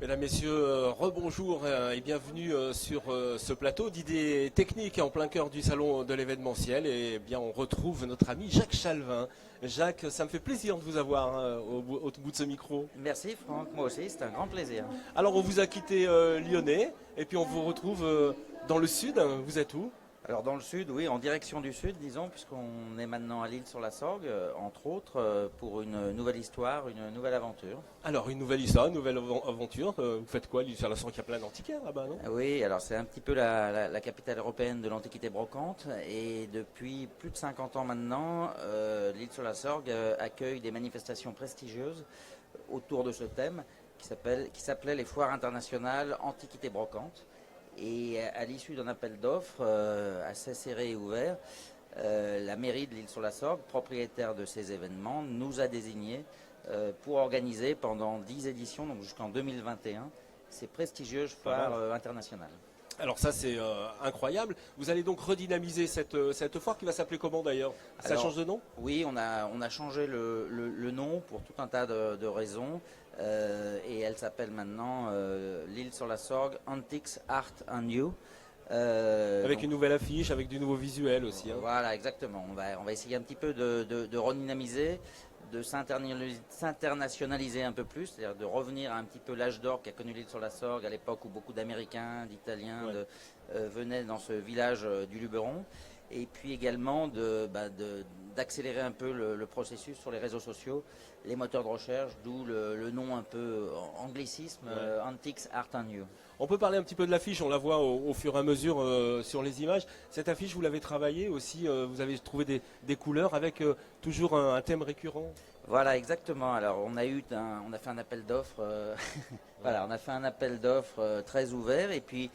Mesdames, Messieurs, rebonjour et bienvenue sur ce plateau d'idées techniques en plein cœur du salon de l'événementiel. Et bien, on retrouve notre ami Jacques Chalvin. Jacques, ça me fait plaisir de vous avoir au bout de ce micro. Merci Franck, moi aussi, c'est un grand plaisir. Alors, on vous a quitté lyonnais et puis on vous retrouve dans le sud. Vous êtes où ? Alors dans le sud, oui, en direction du sud, disons, puisqu'on est maintenant à l'Isle-sur-la-Sorgue, entre autres, pour une nouvelle histoire, une nouvelle aventure. Alors, une nouvelle histoire, une nouvelle aventure. Vous faites quoi ? L'Isle-sur-la-Sorgue, il y a plein d'antiquaires là-bas, non ? Oui, alors c'est un petit peu la capitale européenne de l'Antiquité brocante, et depuis plus de 50 ans maintenant, l'Isle-sur-la-Sorgue accueille des manifestations prestigieuses autour de ce thème qui s'appelait les Foires internationales Antiquité brocante. Et à l'issue d'un appel d'offres assez serré et ouvert, la mairie de l'Isle-sur-la-Sorgue, propriétaire de ces événements, nous a désignés pour organiser pendant 10 éditions, donc jusqu'en 2021, ces prestigieuses foires internationales. Alors ça c'est incroyable. Vous allez donc redynamiser cette foire qui va s'appeler comment d'ailleurs ? Ça change de nom ? Oui, on a changé le nom pour tout un tas de raisons. Et elle s'appelle maintenant l'Isle-sur-la-Sorgue Antiques Art and New. Avec une nouvelle affiche, avec du nouveau visuel aussi. Voilà, exactement. On va essayer un petit peu de redynamiser, de s'internationaliser un peu plus, c'est-à-dire de revenir à un petit peu l'âge d'or qu'a connu l'Isle-sur-la-Sorgue à l'époque où beaucoup d'Américains, d'Italiens venaient dans ce village du Luberon. Et puis également d'accélérer un peu le processus sur les réseaux sociaux, les moteurs de recherche, d'où le nom un peu anglicisme, Antiques Art and New. On peut parler un petit peu de l'affiche, on la voit au fur et à mesure sur les images. Cette affiche, vous l'avez travaillée aussi, vous avez trouvé des couleurs avec toujours un thème récurrent. Voilà, exactement. Alors on a fait un appel d'offres, voilà, on a fait un appel d'offres très ouvert, et puis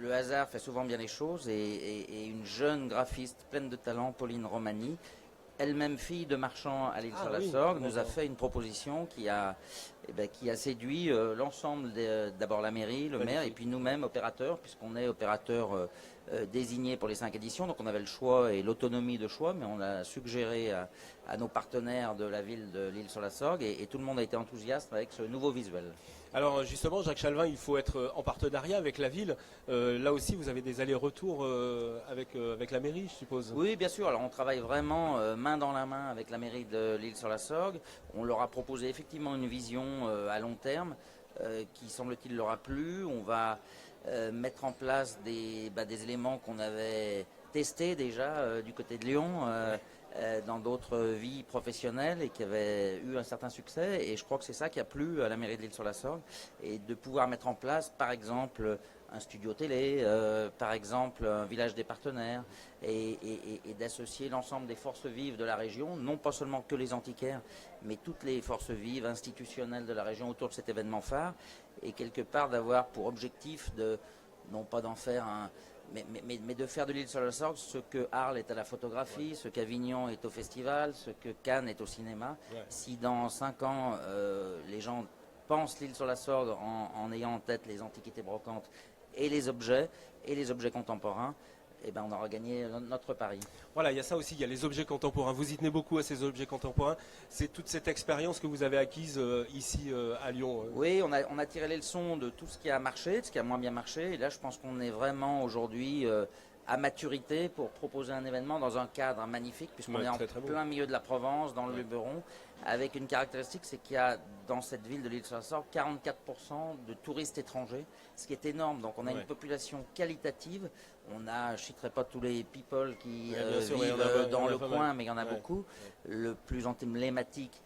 le hasard fait souvent bien les choses, et une jeune graphiste pleine de talent, Pauline Romani, elle-même fille de marchand à l'Isle-sur-la-Sorgue, nous a fait une proposition qui a séduit l'ensemble, d'abord la mairie, le maire, et puis nous-mêmes, opérateurs, puisqu'on est opérateur désigné pour les 5 éditions, donc on avait le choix et l'autonomie de choix, mais on a suggéré à nos partenaires de la ville de l'Isle-sur-la-Sorgue, et tout le monde a été enthousiaste avec ce nouveau visuel. Alors justement, Jacques Chalvin, il faut être en partenariat avec la ville. Là aussi, vous avez des allers-retours avec la mairie, je suppose. Oui, bien sûr. Alors on travaille vraiment main dans la main avec la mairie de l'Isle-sur-la-Sorgue. On leur a proposé effectivement une vision à long terme qui, semble-t-il, leur a plu. On va mettre en place des éléments qu'on avait testés déjà du côté de Lyon. Dans d'autres vies professionnelles, et qui avaient eu un certain succès, et je crois que c'est ça qui a plu à la mairie de l'Isle-sur-la-Sorgue, et de pouvoir mettre en place par exemple un studio télé, par exemple un village des partenaires, et d'associer l'ensemble des forces vives de la région, non pas seulement que les antiquaires, mais toutes les forces vives institutionnelles de la région autour de cet événement phare, et quelque part d'avoir pour objectif non pas d'en faire mais de faire de l'Isle-sur-la-Sorgue ce que Arles est à la photographie, ce qu'Avignon est au festival, ce que Cannes est au cinéma. Ouais. Si dans 5 ans, les gens pensent l'Isle-sur-la-Sorgue en ayant en tête les antiquités brocantes et les objets contemporains, eh ben on aura gagné notre pari. Voilà, il y a ça aussi, il y a les objets contemporains. Vous y tenez beaucoup à ces objets contemporains. C'est toute cette expérience que vous avez acquise ici à Lyon. Oui, on a tiré les leçons de tout ce qui a marché, de ce qui a moins bien marché. Et là, je pense qu'on est vraiment aujourd'hui à maturité pour proposer un événement dans un cadre magnifique, puisqu'on est en plein milieu de la Provence, dans le Luberon, avec une caractéristique, c'est qu'il y a dans cette ville de l'Isle-sur-la-Sorgue 44% de touristes étrangers, ce qui est énorme. Donc on a une population qualitative. Je ne citerai pas tous les people qui vivent dans le coin, mais il y en a beaucoup. Le plus emblématique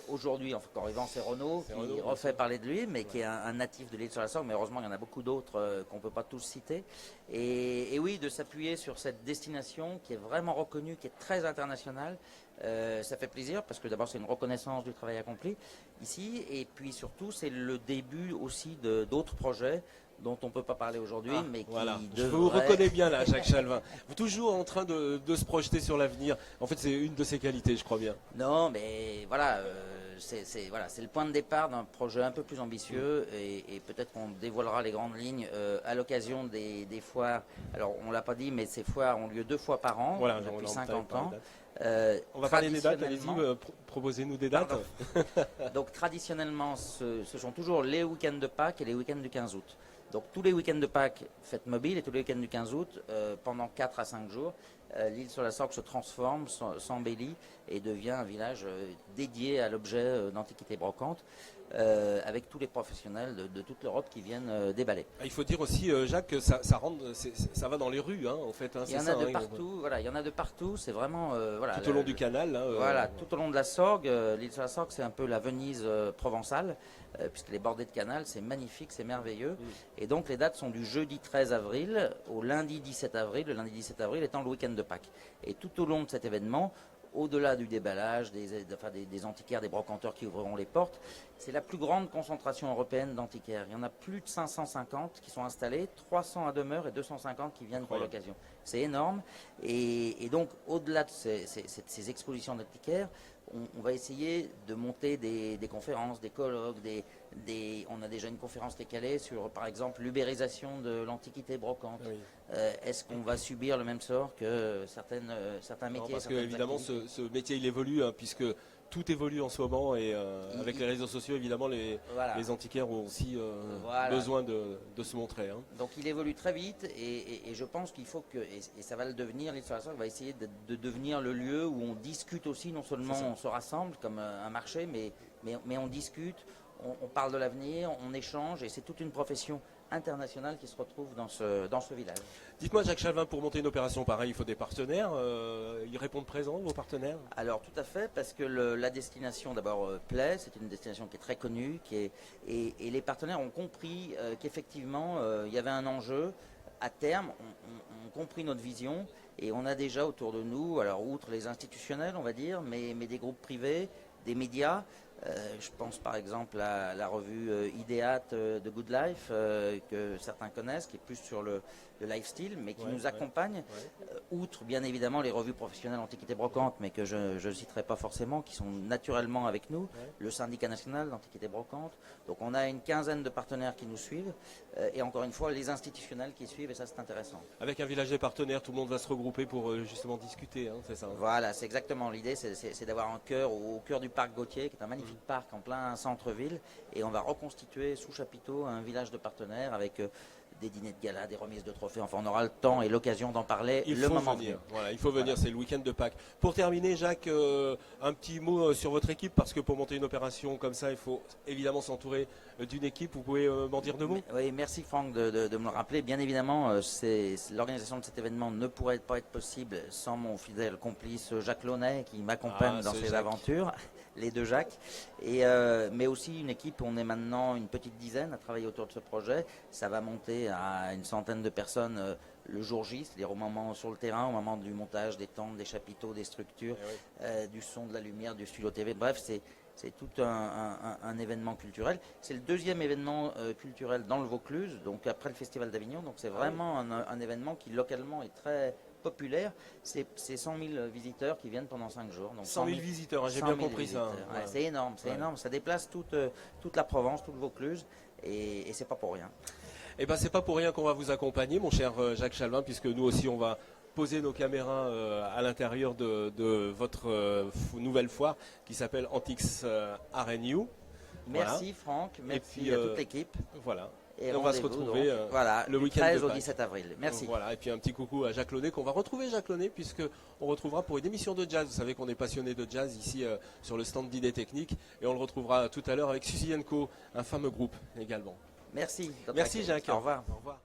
aujourd'hui, encore Yvan, c'est Renaud, qui refait parler de lui, mais qui est un natif de l'Isle-sur-la-Sorgue, mais heureusement il y en a beaucoup d'autres qu'on ne peut pas tous citer. Et oui, de s'appuyer sur cette destination qui est vraiment reconnue, qui est très internationale, ça fait plaisir, parce que d'abord c'est une reconnaissance du travail accompli ici, et puis surtout c'est le début aussi d'autres projets dont on ne peut pas parler aujourd'hui, mais qui Je vous reconnais bien là, Jacques Chalvin. Vous êtes toujours en train de se projeter sur l'avenir. En fait, c'est une de ses qualités, je crois bien. Non, mais voilà, c'est le point de départ d'un projet un peu plus ambitieux et peut-être qu'on dévoilera les grandes lignes à l'occasion des foires. Alors on l'a pas dit, mais ces foires ont lieu 2 fois par an Voilà, depuis 50 ans. On va parler des dates, allez-y, proposez-nous des dates. Donc traditionnellement, ce sont toujours les week-ends de Pâques et les week-ends du 15 août. Donc tous les week-ends de Pâques, fête mobile, et tous les week-ends du 15 août, pendant 4 à 5 jours, l'île sur la Sorgue se transforme, s'embellit et devient un village dédié à l'objet d'antiquité brocante, avec tous les professionnels de toute l'Europe qui viennent déballer. Il faut dire aussi, Jacques, que ça va dans les rues, hein, en fait. Hein, il y en a de partout. Voilà, il y en a de partout. C'est vraiment voilà, tout au long du canal. Hein, voilà, tout au long de la Sorgue. L'île sur la Sorgue, c'est un peu la Venise provençale, puisqu'elle est bordée de canal. C'est magnifique, c'est merveilleux. Et donc les dates sont du jeudi 13 avril au lundi 17 avril. Le lundi 17 avril étant le week-end de Pâques. Et tout au long de cet événement, au-delà du déballage, des antiquaires, des brocanteurs qui ouvriront les portes, c'est la plus grande concentration européenne d'antiquaires. Il y en a plus de 550 qui sont installés, 300 à demeure et 250 qui viennent pour l'occasion. C'est énorme. Et donc, au-delà de ces expositions d'antiquaires, on va essayer de monter des conférences, des colloques, on a déjà une conférence qui est calée sur, par exemple, l'ubérisation de l'antiquité brocante. Oui. Est-ce qu'on va subir le même sort que certains métiers? Parce que évidemment, ce métier, il évolue, hein, puisque tout évolue en ce moment et avec les réseaux sociaux, évidemment, les antiquaires ont aussi besoin de se montrer. Hein. Donc il évolue très vite et je pense qu'il faut que, et ça va le devenir, l'île sur la Sorgue va essayer de devenir le lieu où on discute aussi, non seulement on se rassemble comme un marché, mais on discute, on parle de l'avenir, on échange et c'est toute une profession internationale qui se retrouve dans ce village. Dites-moi, Jacques Chalvin, pour monter une opération pareille, il faut des partenaires. Ils répondent présents, vos partenaires? Alors tout à fait, parce que la destination d'abord plaît, c'est une destination qui est très connue, et les partenaires ont compris qu'effectivement il y avait un enjeu. À terme, on compris notre vision et on a déjà autour de nous, alors outre les institutionnels, on va dire, mais des groupes privés, des médias. Je pense par exemple à la revue Ideat de Good Life, que certains connaissent, qui est plus sur le lifestyle, mais qui nous accompagne, outre bien évidemment les revues professionnelles Antiquité Brocante, mais que je ne citerai pas forcément, qui sont naturellement avec nous, le syndicat national d'Antiquité Brocante. Donc on a une quinzaine de partenaires qui nous suivent, et encore une fois les institutionnels qui suivent, et ça c'est intéressant. Avec un village des partenaires, tout le monde va se regrouper pour justement discuter, hein, c'est ça? Voilà, c'est exactement l'idée, c'est d'avoir un cœur au cœur du parc Gautier, qui est un magnifique parc en plein centre-ville, et on va reconstituer sous chapiteau un village de partenaires avec des dîners de gala, des remises de trophées. Enfin, on aura le temps et l'occasion d'en parler le moment venu. Voilà, il faut venir, c'est le week-end de Pâques. Pour terminer, Jacques, un petit mot sur votre équipe, parce que pour monter une opération comme ça, il faut évidemment s'entourer d'une équipe. Vous pouvez m'en dire 2 mots? Oui, merci Franck de me le rappeler. Bien évidemment, l'organisation de cet événement ne pourrait pas être possible sans mon fidèle complice Jacques Launay, qui m'accompagne dans ces aventures. Les 2 Jacques, mais aussi une équipe, on est maintenant une petite dizaine à travailler autour de ce projet. Ça va monter à une centaine de personnes le jour J, c'est-à-dire au moment sur le terrain, au moment du montage des tentes, des chapiteaux, des structures, du son, de la lumière, du studio TV. Bref, c'est tout un événement culturel. C'est le 2e événement culturel dans le Vaucluse, donc après le Festival d'Avignon. Donc c'est vraiment un événement qui localement est très populaire. C'est 100 000 visiteurs qui viennent pendant 5 jours. Donc 100 000 visiteurs, j'ai bien compris ça. Ouais, c'est énorme, c'est énorme. Ça déplace toute la Provence, tout le Vaucluse, et c'est pas pour rien. Eh ben c'est pas pour rien qu'on va vous accompagner, mon cher Jacques Chalvin, puisque nous aussi on va poser nos caméras à l'intérieur de votre nouvelle foire qui s'appelle Antiques RNU. Merci Franck, merci à toute l'équipe. Voilà. Et on va se retrouver le week-end 13 au 17 avril. Merci. Voilà, et puis un petit coucou à Jacques Launay, qu'on va retrouver Jacques Launay, puisque on retrouvera pour une émission de jazz. Vous savez qu'on est passionné de jazz ici sur le stand d'Idées Techniques, et on le retrouvera tout à l'heure avec Suzy & Co, un fameux groupe également. Merci. Merci Jacques. Au revoir. Au revoir.